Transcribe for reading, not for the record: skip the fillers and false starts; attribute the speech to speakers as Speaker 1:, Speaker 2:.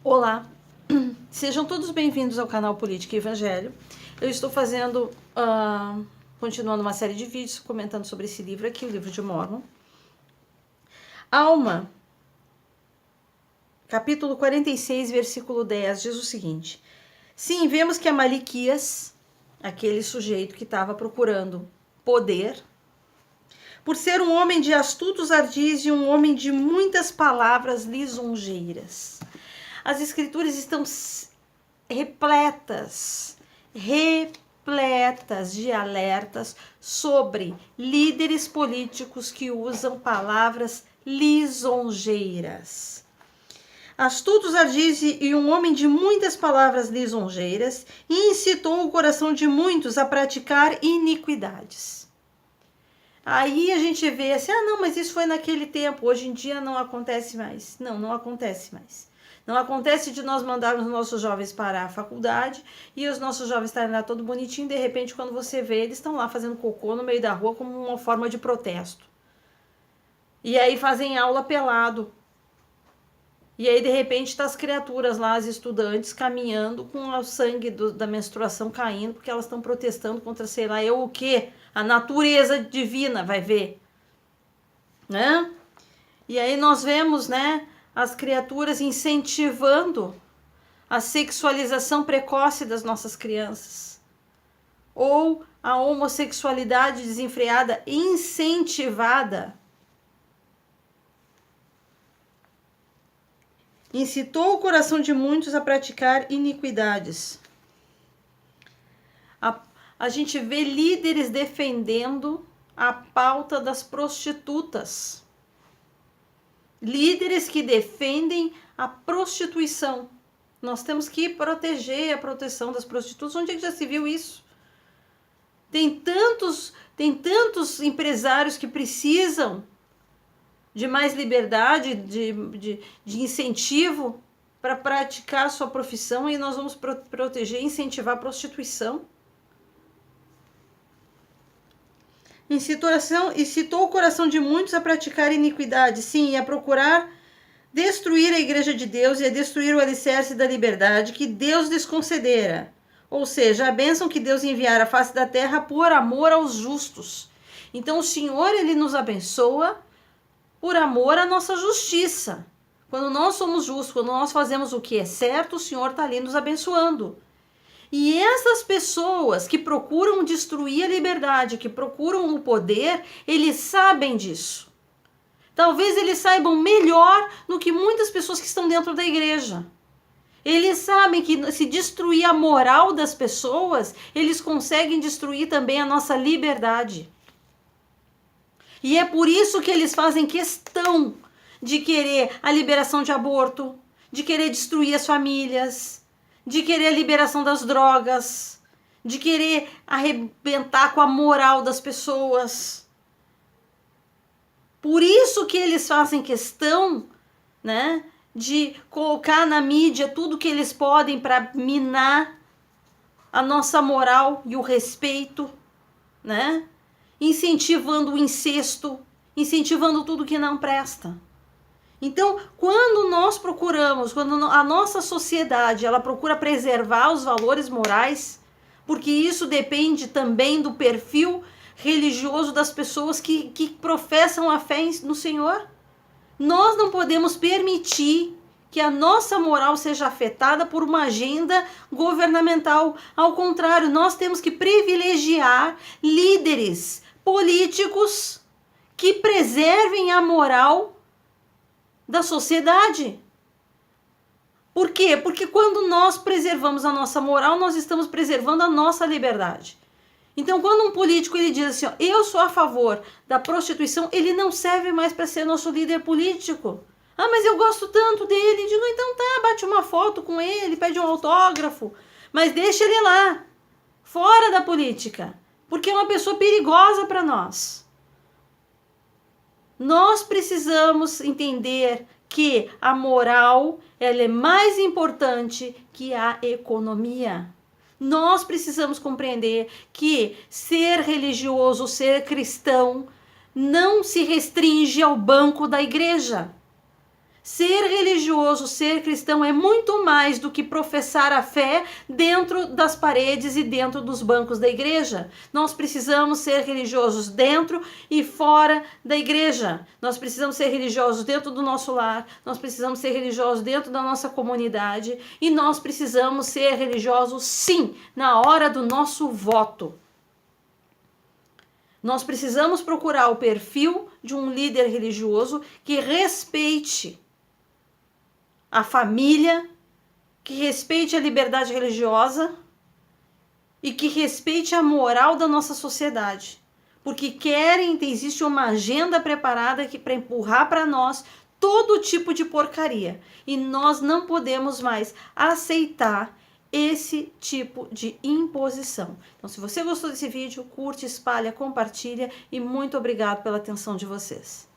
Speaker 1: Olá, sejam todos bem-vindos ao canal Política e Evangelho. Eu estou fazendo, continuando uma série de vídeos comentando sobre esse livro aqui, o livro de Mórmon. Alma, capítulo 46, versículo 10, diz o seguinte: sim, vemos que Amalequias, aquele sujeito que estava procurando poder, por ser um homem de astutos ardis e um homem de muitas palavras lisonjeiras. As escrituras estão repletas de alertas sobre líderes políticos que usam palavras lisonjeiras. Astutos ardis e um homem de muitas palavras lisonjeiras, e incitou o coração de muitos a praticar iniquidades. Aí a gente vê assim, não, mas isso foi naquele tempo, hoje em dia não acontece mais. Não acontece mais. Não acontece de nós mandarmos nossos jovens para a faculdade e os nossos jovens estarem lá todo bonitinho, de repente quando você vê, eles estão lá fazendo cocô no meio da rua como uma forma de protesto. E aí fazem aula pelado. E aí de repente tá as criaturas lá, as estudantes, caminhando com o sangue da menstruação caindo, porque elas estão protestando contra sei lá o quê? A natureza divina, vai ver. Né? E aí nós vemos, né, as criaturas incentivando a sexualização precoce das nossas crianças, ou a homossexualidade desenfreada incentivada. Incitou o coração de muitos a praticar iniquidades. A gente vê líderes defendendo a pauta das prostitutas. Líderes que defendem a prostituição. Nós temos que proteger a proteção das prostitutas. Onde é que já se viu isso? Tem tantos empresários que precisam de mais liberdade, de incentivo para praticar a sua profissão, e nós vamos proteger e incentivar a prostituição. Incitou o coração de muitos a praticar iniquidade, sim, e a procurar destruir a igreja de Deus e a destruir o alicerce da liberdade que Deus lhes concedera. Ou seja, a bênção que Deus enviara à face da terra por amor aos justos. Então o Senhor, Ele nos abençoa por amor à nossa justiça. Quando nós somos justos, quando nós fazemos o que é certo, o Senhor está ali nos abençoando. E essas pessoas que procuram destruir a liberdade, que procuram o poder, eles sabem disso. Talvez eles saibam melhor do que muitas pessoas que estão dentro da igreja. Eles sabem que se destruir a moral das pessoas, eles conseguem destruir também a nossa liberdade. E é por isso que eles fazem questão de querer a liberação de aborto, de querer destruir as famílias, de querer a liberação das drogas, de querer arrebentar com a moral das pessoas. Por isso que eles fazem questão, né, de colocar na mídia tudo que eles podem para minar a nossa moral e o respeito, né? Incentivando o incesto, incentivando tudo que não presta. Então, quando nós procuramos, quando a nossa sociedade ela procura preservar os valores morais, porque isso depende também do perfil religioso das pessoas que professam a fé no Senhor, nós não podemos permitir que a nossa moral seja afetada por uma agenda governamental. Ao contrário, nós temos que privilegiar líderes políticos que preservem a moral da sociedade. Por quê? Porque quando nós preservamos a nossa moral, nós estamos preservando a nossa liberdade. Então, quando um político ele diz assim, ó, eu sou a favor da prostituição, ele não serve mais para ser nosso líder político. Ah, mas eu gosto tanto dele. Digo, então tá, bate uma foto com ele, pede um autógrafo, mas deixa ele lá, fora da política, porque é uma pessoa perigosa para nós. Nós precisamos entender que a moral ela é mais importante que a economia. Nós precisamos compreender que ser religioso, ser cristão, não se restringe ao banco da igreja. Ser religioso, ser cristão é muito mais do que professar a fé dentro das paredes e dentro dos bancos da igreja. Nós precisamos ser religiosos dentro e fora da igreja. Nós precisamos ser religiosos dentro do nosso lar, nós precisamos ser religiosos dentro da nossa comunidade e nós precisamos ser religiosos, sim, na hora do nosso voto. Nós precisamos procurar o perfil de um líder religioso que respeite a família, que respeite a liberdade religiosa e que respeite a moral da nossa sociedade. Porque existe uma agenda preparada para empurrar para nós todo tipo de porcaria. E nós não podemos mais aceitar esse tipo de imposição. Então, se você gostou desse vídeo, curte, espalha, compartilha e muito obrigado pela atenção de vocês.